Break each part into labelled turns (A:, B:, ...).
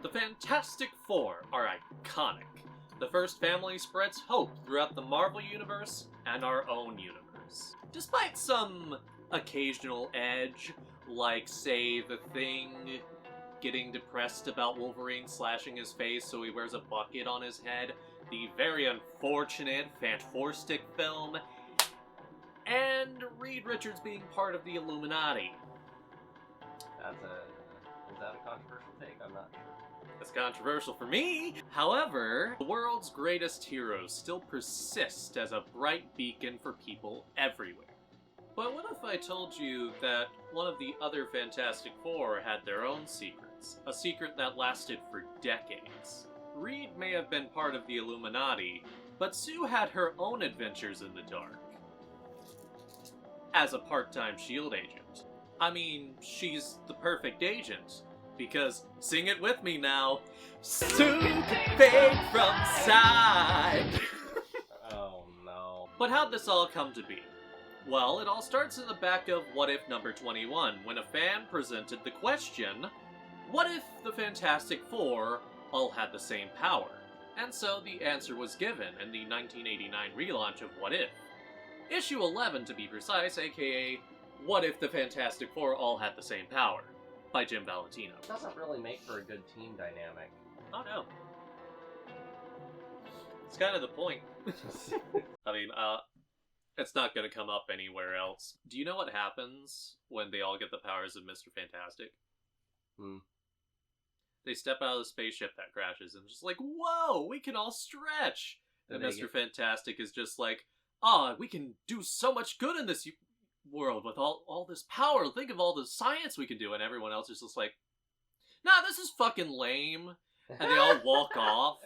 A: The Fantastic Four are iconic. The first family spreads hope throughout the Marvel Universe and our own universe. Despite some occasional edge, like, say, the Thing getting depressed about Wolverine slashing his face so he wears a bucket on his head, the very unfortunate Fantastic film, and Reed Richards being part of the Illuminati.
B: Is that a controversial take? I'm not sure.
A: It's controversial for me. However, the world's greatest heroes still persist as a bright beacon for people everywhere. But what if I told you that one of the other Fantastic Four had their own secrets? A secret that lasted for decades. Reed may have been part of the Illuminati, but Sue had her own adventures in the dark. As a part-time S.H.I.E.L.D. agent. I mean, she's the perfect agent. Because, sing it with me now, Sue can fade from sight.
B: Oh no.
A: But how'd this all come to be? Well, it all starts in the back of What If number 21, when a fan presented the question, what if the Fantastic Four all had the same power? And so the answer was given in the 1989 relaunch of What If. Issue 11 to be precise, aka What If the Fantastic Four all had the same power? By Jim Valentino.
B: Doesn't really make for a good team dynamic.
A: Oh no. It's kind of the point. I mean, it's not gonna come up anywhere else. Do you know what happens when they all get the powers of Mr. Fantastic? They step out of the spaceship that crashes and just like, whoa, we can all stretch! And Mr. Fantastic is just like, we can do so much good in this world with all this power. Think of all the science we can do. And everyone else is just like, nah, this is fucking lame. And they all walk off.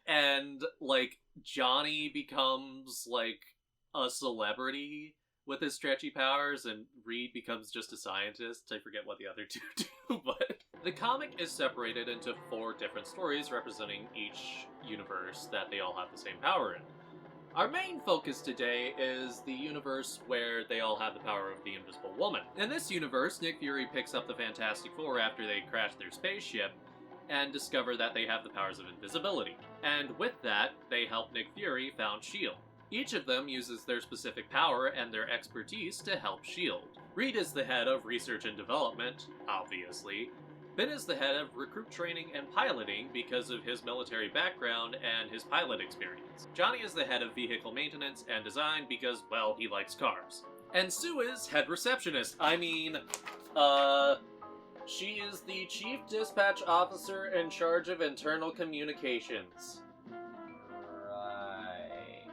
A: And, like, Johnny becomes, like, a celebrity with his stretchy powers, and Reed becomes just a scientist. I forget what the other two do, but... The comic is separated into 4 different stories representing each universe that they all have the same power in. Our main focus today is the universe where they all have the power of the Invisible Woman. In this universe, Nick Fury picks up the Fantastic Four after they crash their spaceship and discover that they have the powers of invisibility. And with that, they help Nick Fury found S.H.I.E.L.D. Each of them uses their specific power and their expertise to help S.H.I.E.L.D. Reed is the head of research and development, obviously. Ben is the head of recruit training and piloting because of his military background and his pilot experience. Johnny is the head of vehicle maintenance and design because, well, he likes cars. And Sue is head receptionist. She is the chief dispatch officer in charge of internal communications.
B: Right.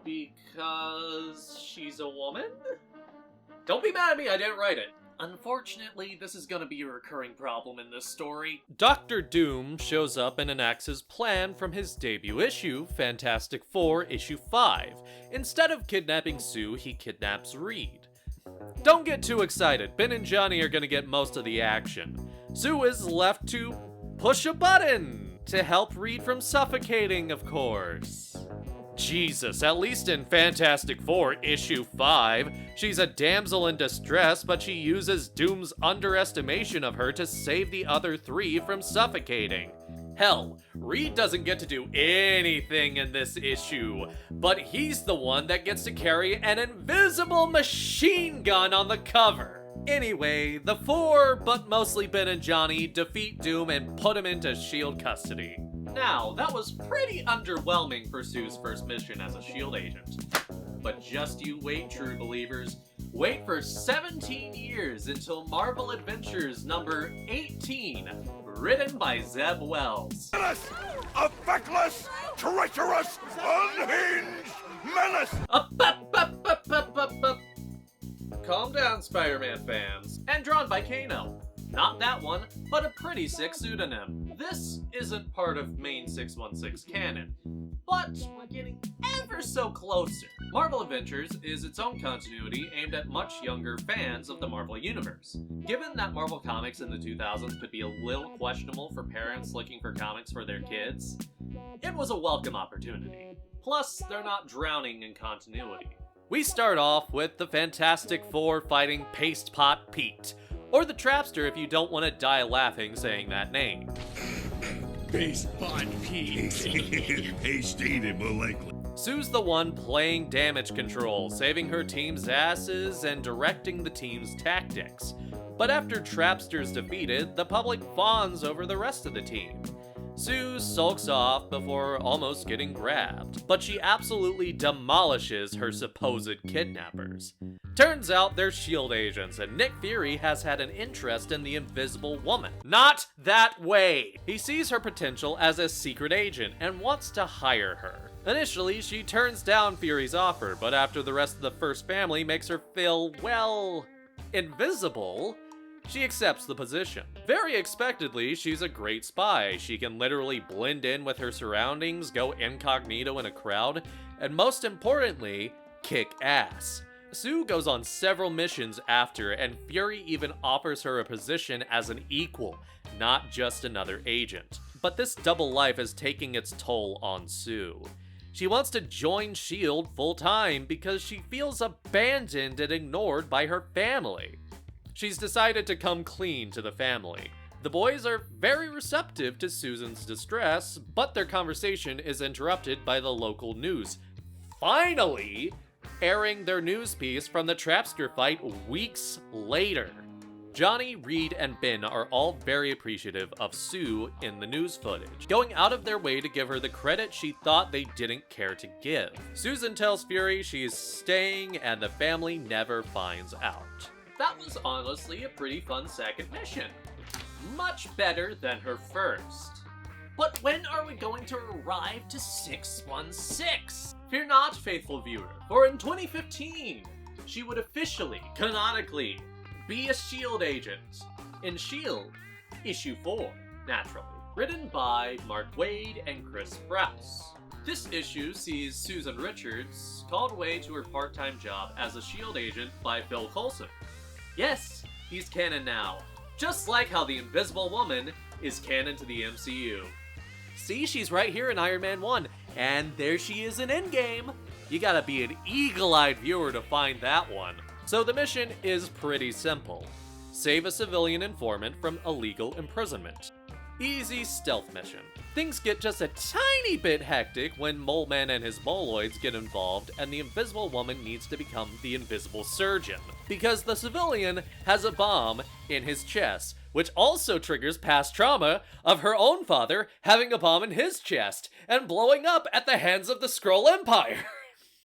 A: Because she's a woman? Don't be mad at me, I didn't write it. Unfortunately, this is gonna be a recurring problem in this story. Dr. Doom shows up and enacts his plan from his debut issue, Fantastic Four Issue 5. Instead of kidnapping Sue, he kidnaps Reed. Don't get too excited, Ben and Johnny are gonna get most of the action. Sue is left to push a button to help Reed from suffocating, of course. Jesus, at least in Fantastic Four Issue 5, she's a damsel in distress, but she uses Doom's underestimation of her to save the other 3 from suffocating. Hell, Reed doesn't get to do anything in this issue, but he's the one that gets to carry an invisible machine gun on the cover. Anyway, the 4, but mostly Ben and Johnny, defeat Doom and put him into S.H.I.E.L.D. custody. Now, that was pretty underwhelming for Sue's first mission as a S.H.I.E.L.D. agent. But just you wait, true believers. Wait for 17 years until Marvel Adventures number 18, written by Zeb Wells.
C: Menace! A feckless, treacherous, unhinged menace!
A: Calm down, Spider-Man fans. And drawn by Kano. Not that one, but a pretty sick pseudonym. This isn't part of main 616 canon, but we're getting ever so closer. Marvel Adventures is its own continuity aimed at much younger fans of the Marvel Universe. Given that Marvel Comics in the 2000s could be a little questionable for parents looking for comics for their kids, it was a welcome opportunity. Plus, they're not drowning in continuity. We start off with the Fantastic Four fighting Paste Pot Pete, or the Trapster if you don't want to die laughing saying that name.
C: Peace, bud, peace. Hasty, more likely.
A: Sue's the one playing damage control, saving her team's asses and directing the team's tactics. But after Trapster's defeated, the public fawns over the rest of the team. Sue sulks off before almost getting grabbed, but she absolutely demolishes her supposed kidnappers. Turns out they're S.H.I.E.L.D. agents, and Nick Fury has had an interest in the Invisible Woman. Not that way! He sees her potential as a secret agent and wants to hire her. Initially, she turns down Fury's offer, but after the rest of the first family makes her feel, well, invisible, she accepts the position. Very expectedly, she's a great spy. She can literally blend in with her surroundings, go incognito in a crowd, and most importantly, kick ass. Sue goes on several missions after, and Fury even offers her a position as an equal, not just another agent. But this double life is taking its toll on Sue. She wants to join S.H.I.E.L.D. full-time because she feels abandoned and ignored by her family. She's decided to come clean to the family. The boys are very receptive to Susan's distress, but their conversation is interrupted by the local news, finally airing their news piece from the Trapster fight weeks later. Johnny, Reed, and Ben are all very appreciative of Sue in the news footage, going out of their way to give her the credit she thought they didn't care to give. Susan tells Fury she's staying and the family never finds out. That was honestly a pretty fun second mission. Much better than her first. But when are we going to arrive to 616? Fear not, faithful viewer, for in 2015, she would officially, canonically, be a S.H.I.E.L.D. agent in S.H.I.E.L.D. Issue 4, naturally. Written by Mark Waid and Chris Sprouse. This issue sees Susan Richards called away to her part-time job as a S.H.I.E.L.D. agent by Phil Coulson. Yes, he's canon now. Just like how the Invisible Woman is canon to the MCU. See, she's right here in Iron Man 1, and there she is in Endgame. You gotta be an eagle-eyed viewer to find that one. So the mission is pretty simple. Save a civilian informant from illegal imprisonment. Easy stealth mission. Things get just a tiny bit hectic when Mole Man and his moloids get involved and the Invisible Woman needs to become the Invisible Surgeon. Because the civilian has a bomb in his chest, which also triggers past trauma of her own father having a bomb in his chest and blowing up at the hands of the Skrull Empire.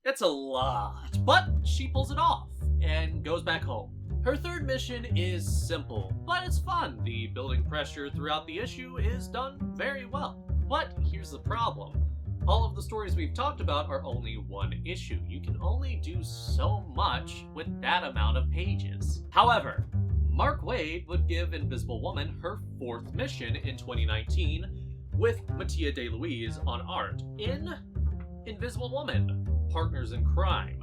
A: It's a lot, but she pulls it off and goes back home. Her third mission is simple, but it's fun. The building pressure throughout the issue is done very well. But here's the problem. All of the stories we've talked about are only one issue. You can only do so much with that amount of pages. However, Mark Waid would give Invisible Woman her fourth mission in 2019 with Mattia De Luise on art in Invisible Woman, Partners in Crime,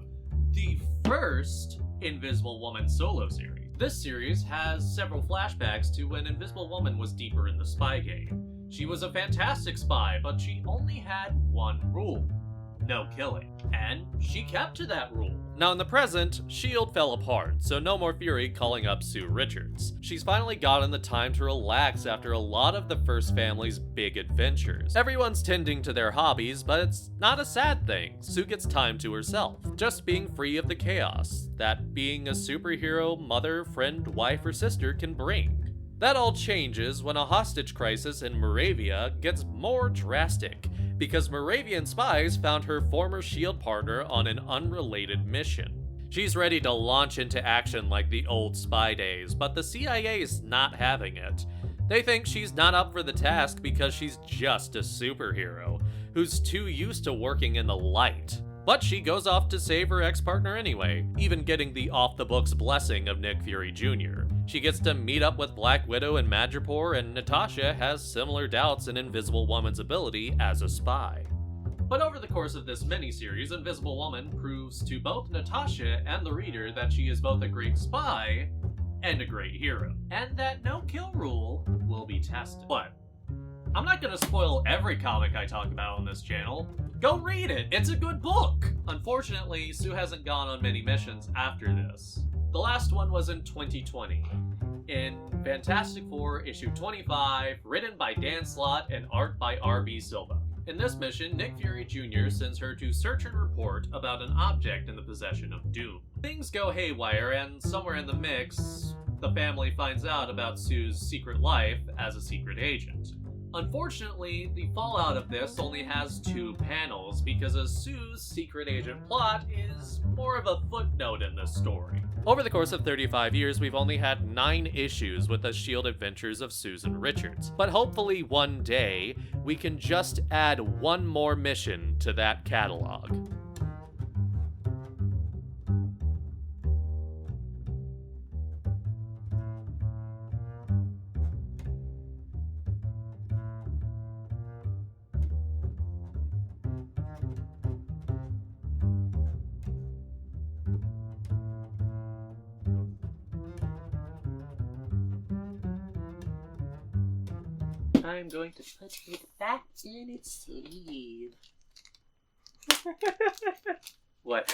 A: the first Invisible Woman solo series. This series has several flashbacks to when Invisible Woman was deeper in the spy game. She was a fantastic spy, but she only had one rule: no killing. And she kept to that rule. Now in the present, S.H.I.E.L.D. fell apart, so no more Fury calling up Sue Richards. She's finally gotten the time to relax after a lot of the first family's big adventures. Everyone's tending to their hobbies, but it's not a sad thing. Sue gets time to herself, just being free of the chaos that being a superhero mother, friend, wife, or sister can bring. That all changes when a hostage crisis in Moravia gets more drastic, because Moravian spies found her former S.H.I.E.L.D. partner on an unrelated mission. She's ready to launch into action like the old spy days, but the CIA is not having it. They think she's not up for the task because she's just a superhero, who's too used to working in the light. But she goes off to save her ex-partner anyway, even getting the off-the-books blessing of Nick Fury Jr. She gets to meet up with Black Widow and Madripoor, and Natasha has similar doubts in Invisible Woman's ability as a spy. But over the course of this miniseries, Invisible Woman proves to both Natasha and the reader that she is both a great spy and a great hero, and that no-kill rule will be tested. But I'm not gonna spoil every comic I talk about on this channel. Go read it, it's a good book! Unfortunately, Sue hasn't gone on many missions after this. The last one was in 2020. in Fantastic Four issue 25, written by Dan Slott and art by R.B. Silva. In this mission, Nick Fury Jr. sends her to search and report about an object in the possession of Doom. Things go haywire, and somewhere in the mix, the family finds out about Sue's secret life as a secret agent. Unfortunately, the fallout of this only has 2 panels because Sue's secret agent plot is more of a footnote in this story. Over the course of 35 years, we've only had 9 issues with the S.H.I.E.L.D. adventures of Susan Richards, but hopefully one day we can just add one more mission to that catalog.
D: I'm going to put it back in its sleeve.
A: What?